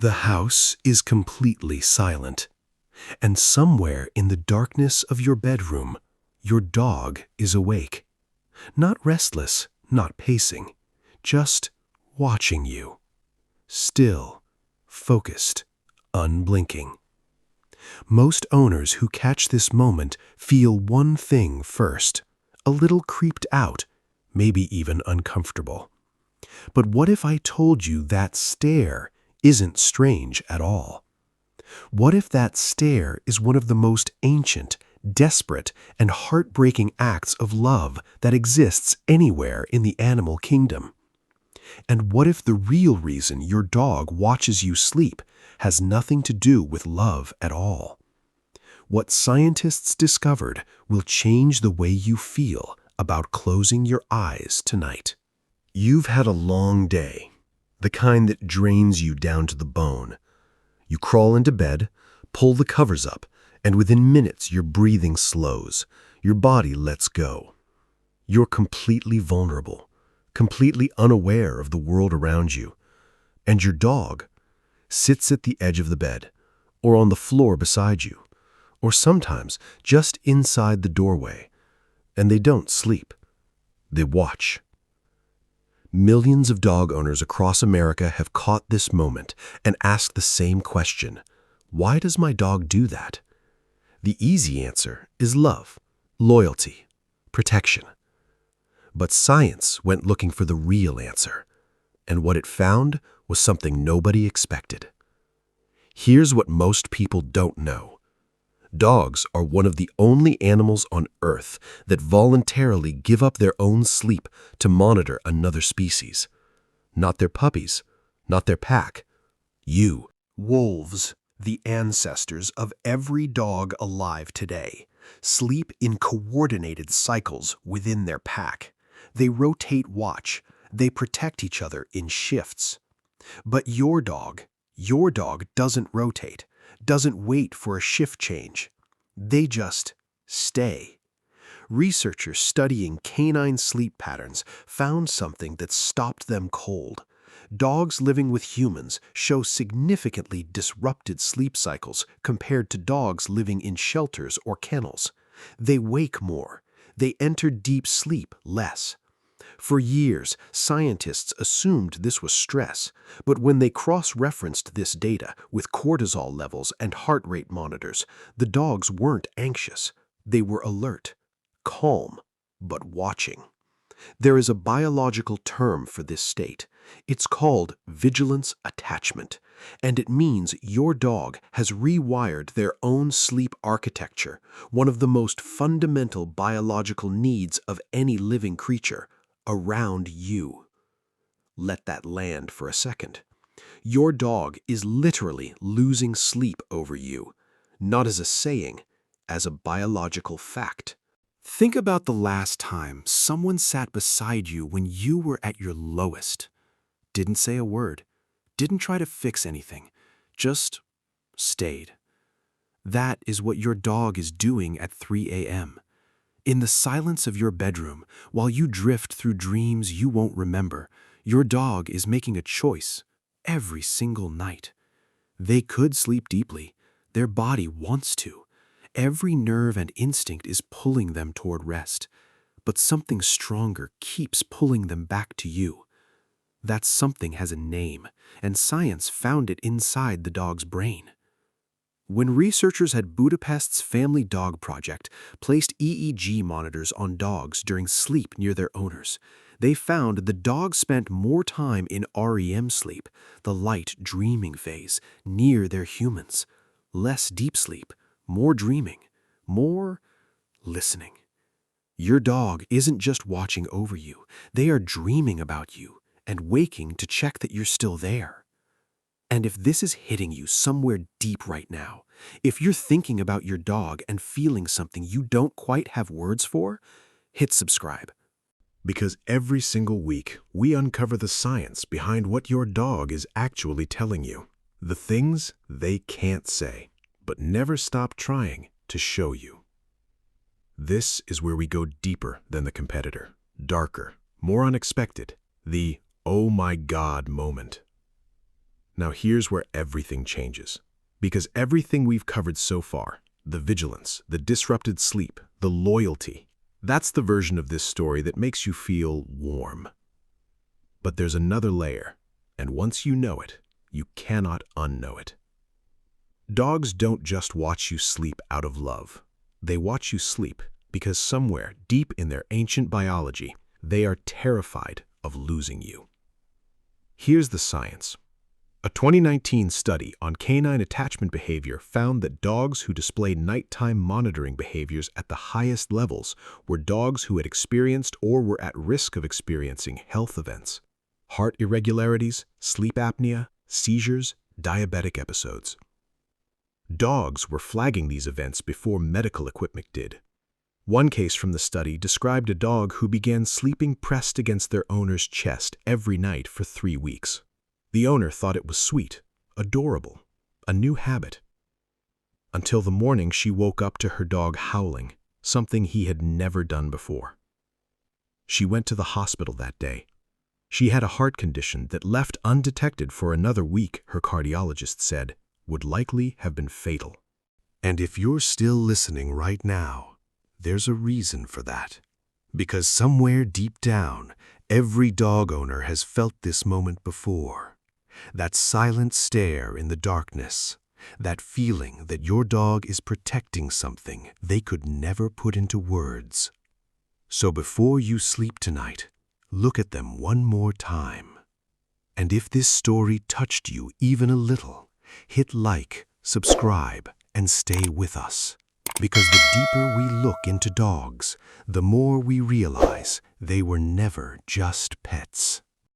The house is completely silent, and somewhere in the darkness of your bedroom, your dog is awake. Not restless, not pacing, just watching you. Still, focused, unblinking. Most owners who catch this moment feel one thing first, a little creeped out, maybe even uncomfortable. But what if I told you that stare isn't strange at all? What if that stare is one of the most ancient, desperate, and heartbreaking acts of love that exists anywhere in the animal kingdom? And what if the real reason your dog watches you sleep has nothing to do with love at all? What scientists discovered will change the way you feel about closing your eyes tonight. You've had a long day, the kind that drains you down to the bone. You crawl into bed, pull the covers up, and within minutes your breathing slows, your body lets go. You're completely vulnerable, completely unaware of the world around you. And your dog sits at the edge of the bed, or on the floor beside you, or sometimes just inside the doorway. And they don't sleep. They watch. Millions of dog owners across America have caught this moment and asked the same question. Why does my dog do that? The easy answer is love, loyalty, protection. But science went looking for the real answer, and what it found was something nobody expected. Here's what most people don't know. Dogs are one of the only animals on Earth that voluntarily give up their own sleep to monitor another species. Not their puppies, not their pack. You. Wolves, the ancestors of every dog alive today, sleep in coordinated cycles within their pack. They rotate watch. They protect each other in shifts. But your dog doesn't rotate, doesn't wait for a shift change. They just stay. Researchers studying canine sleep patterns found something that stopped them cold. Dogs living with humans show significantly disrupted sleep cycles compared to dogs living in shelters or kennels. They wake more. They enter deep sleep less. For years, scientists assumed this was stress, but when they cross-referenced this data with cortisol levels and heart rate monitors, the dogs weren't anxious. They were alert, calm, but watching. There is a biological term for this state. It's called vigilance attachment, and it means your dog has rewired their own sleep architecture, one of the most fundamental biological needs of any living creature, around you. Let that land for a second. Your dog is literally losing sleep over you, not as a saying, as a biological fact. Think about the last time someone sat beside you when you were at your lowest. Didn't say a word, didn't try to fix anything, just stayed. That is what your dog is doing at 3 a.m. In the silence of your bedroom, while you drift through dreams you won't remember, your dog is making a choice every single night. They could sleep deeply. Their body wants to. Every nerve and instinct is pulling them toward rest. But something stronger keeps pulling them back to you. That something has a name, and science found it inside the dog's brain. When researchers at Budapest's Family Dog Project placed EEG monitors on dogs during sleep near their owners, they found the dogs spent more time in REM sleep, the light dreaming phase, near their humans. Less deep sleep, more dreaming, more listening. Your dog isn't just watching over you, they are dreaming about you and waking to check that you're still there. And if this is hitting you somewhere deep right now, if you're thinking about your dog and feeling something you don't quite have words for, hit subscribe. Because every single week, we uncover the science behind what your dog is actually telling you. The things they can't say, but never stop trying to show you. This is where we go deeper than the competitor, darker, more unexpected, the "oh my God" moment. Now here's where everything changes. Because everything we've covered so far, the vigilance, the disrupted sleep, the loyalty, that's the version of this story that makes you feel warm. But there's another layer, and once you know it, you cannot unknow it. Dogs don't just watch you sleep out of love. They watch you sleep because somewhere deep in their ancient biology, they are terrified of losing you. Here's the science. A 2019 study on canine attachment behavior found that dogs who displayed nighttime monitoring behaviors at the highest levels were dogs who had experienced or were at risk of experiencing health events: heart irregularities, sleep apnea, seizures, diabetic episodes. Dogs were flagging these events before medical equipment did. One case from the study described a dog who began sleeping pressed against their owner's chest every night for 3 weeks. The owner thought it was sweet, adorable, a new habit. Until the morning she woke up to her dog howling, something he had never done before. She went to the hospital that day. She had a heart condition that, left undetected for another week, her cardiologist said, would likely have been fatal. And if you're still listening right now, there's a reason for that. Because somewhere deep down, every dog owner has felt this moment before. That silent stare in the darkness, that feeling that your dog is protecting something they could never put into words. So before you sleep tonight, look at them one more time. And if this story touched you even a little, hit like, subscribe, and stay with us. Because the deeper we look into dogs, the more we realize they were never just pets.